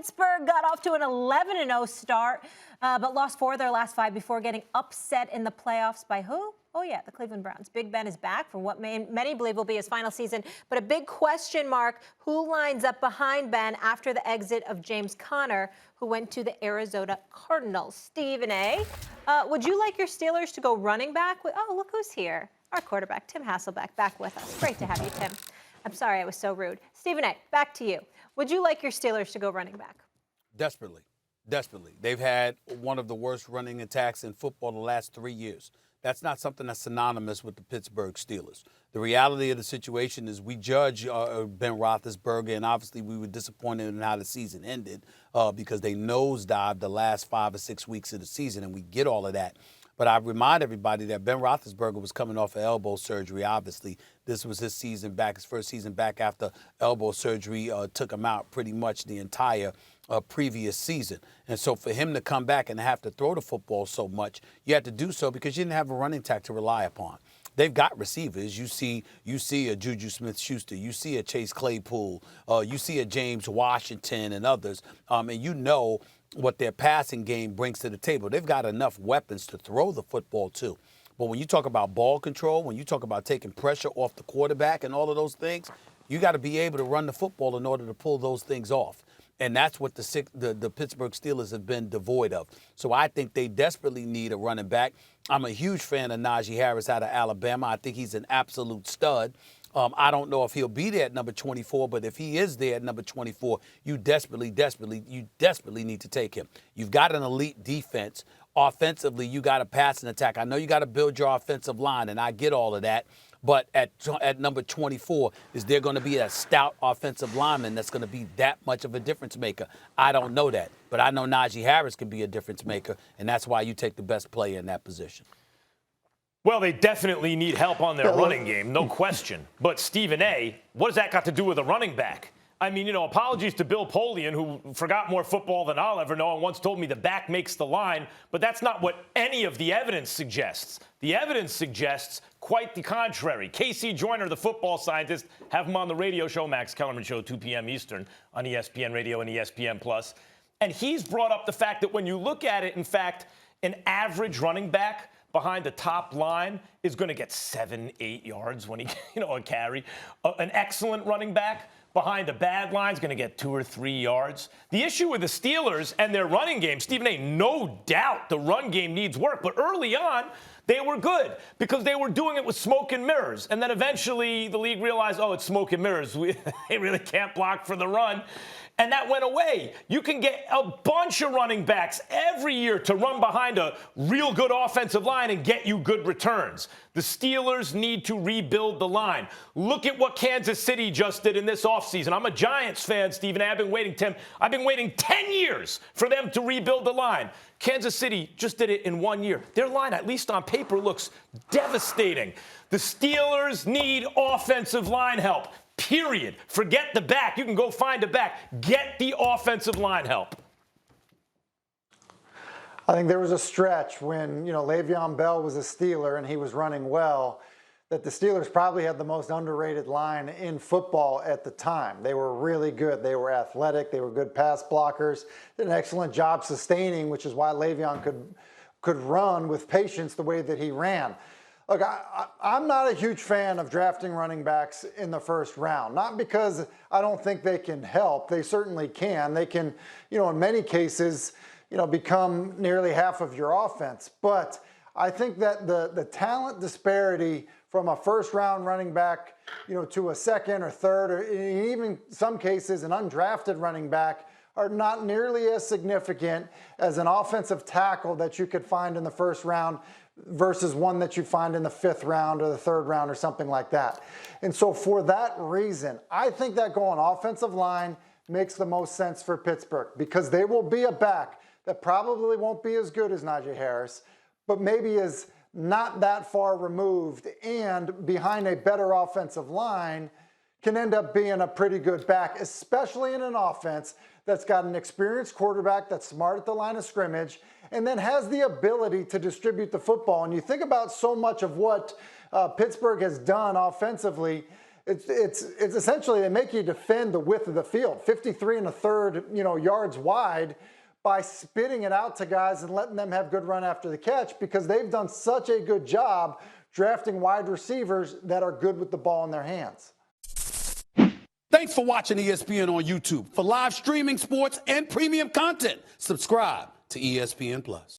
Pittsburgh got off to an 11-0 start, but lost 4 of their last 5 before getting upset in the playoffs by who? Oh, yeah, the Cleveland Browns. Big Ben is back for what many believe will be his final season. But a big question mark, who lines up behind Ben after the exit of James Conner, who went to the Arizona Cardinals? Stephen A., would you like your Steelers to go running back? Oh, look who's here. Our quarterback, Tim Hasselbeck, back with us. Great to have you, Tim. I'm sorry I was so rude. Stephen A., back to you. Would you like your Steelers to go running back? Desperately. Desperately. They've had one of the worst running attacks in football the last 3 years. That's not something that's synonymous with the Pittsburgh Steelers. The reality of the situation is we judge Ben Roethlisberger, and obviously we were disappointed in how the season ended because they nosedived the last 5 or 6 weeks of the season, and we get all of that. But I remind everybody that Ben Roethlisberger was coming off of elbow surgery, obviously. This was his season back, his first season back after elbow surgery took him out pretty much the entire previous season. And so for him to come back and have to throw the football so much, you had to do so because you didn't have a running attack to rely upon. They've got receivers. You see a Juju Smith-Schuster. You see a Chase Claypool. You see a James Washington and others. And you know what their passing game brings to the table. They've got enough weapons to throw the football too. But when you talk about ball control, when you talk about taking pressure off the quarterback and all of those things, you got to be able to run the football in order to pull those things off. And that's what the Pittsburgh Steelers have been devoid of. So I think they desperately need a running back. I'm a huge fan of Najee Harris out of Alabama. I think he's an absolute stud. I don't know if he'll be there at number 24, but if he is there at number 24, you desperately need to take him. You've got an elite defense. Offensively, you got a passing attack. I know you got to build your offensive line, and I get all of that. But at number 24, is there going to be a stout offensive lineman that's going to be that much of a difference maker? I don't know that. But I know Najee Harris can be a difference maker, and that's why you take the best player in that position. Well, they definitely need help on their running game, no question. But Stephen A., what does that got to do with a running back? I mean, apologies to Bill Polian, who forgot more football than I'll ever know and once told me the back makes the line, but that's not what any of the evidence suggests. The evidence suggests quite the contrary. Casey Joyner, the football scientist, have him on the radio show, Max Kellerman Show, 2 p.m. Eastern on ESPN Radio and ESPN+. And he's brought up the fact that when you look at it, in fact, an average running back behind the top line is going to get 7-8 yards when he, a carry. An excellent running back behind a bad line is going to get 2 or 3 yards. The issue with the Steelers and their running game, Stephen A., no doubt the run game needs work. But early on, they were good because they were doing it with smoke and mirrors. And then eventually the league realized, oh, it's smoke and mirrors. They really can't block for the run. And that went away. You can get a bunch of running backs every year to run behind a real good offensive line and get you good returns. The Steelers need to rebuild the line. Look at what Kansas City just did in this offseason. I'm a Giants fan, Stephen. I've been waiting 10 years for them to rebuild the line. Kansas City just did it in 1 year. Their line, at least on paper, looks devastating. The Steelers need offensive line help. Period. Forget the back. You can go find a back. Get the offensive line help. I think there was a stretch when, Le'Veon Bell was a Steeler and he was running well, that the Steelers probably had the most underrated line in football at the time. They were really good. They were athletic. They were good pass blockers. Did an excellent job sustaining, which is why Le'Veon could run with patience the way that he ran. Look, I'm not a huge fan of drafting running backs in the first round, not because I don't think they can help. They certainly can. They can, in many cases, become nearly half of your offense. But I think that the talent disparity from a first-round running back, to a second or third, or even some cases an undrafted running back, are not nearly as significant as an offensive tackle that you could find in the first round versus one that you find in the 5th round or the 3rd round or something like that. And so for that reason, I think that going offensive line makes the most sense for Pittsburgh because they will be a back that probably won't be as good as Najee Harris, but maybe is not that far removed and behind a better offensive line can end up being a pretty good back, especially in an offense that's got an experienced quarterback that's smart at the line of scrimmage and then has the ability to distribute the football. And you think about so much of what Pittsburgh has done offensively, It's essentially they make you defend the width of the field, 53 1/3, yards wide, by spitting it out to guys and letting them have good run after the catch, because they've done such a good job drafting wide receivers that are good with the ball in their hands. Thanks for watching ESPN on YouTube. For live streaming, sports, and premium content, subscribe to ESPN+.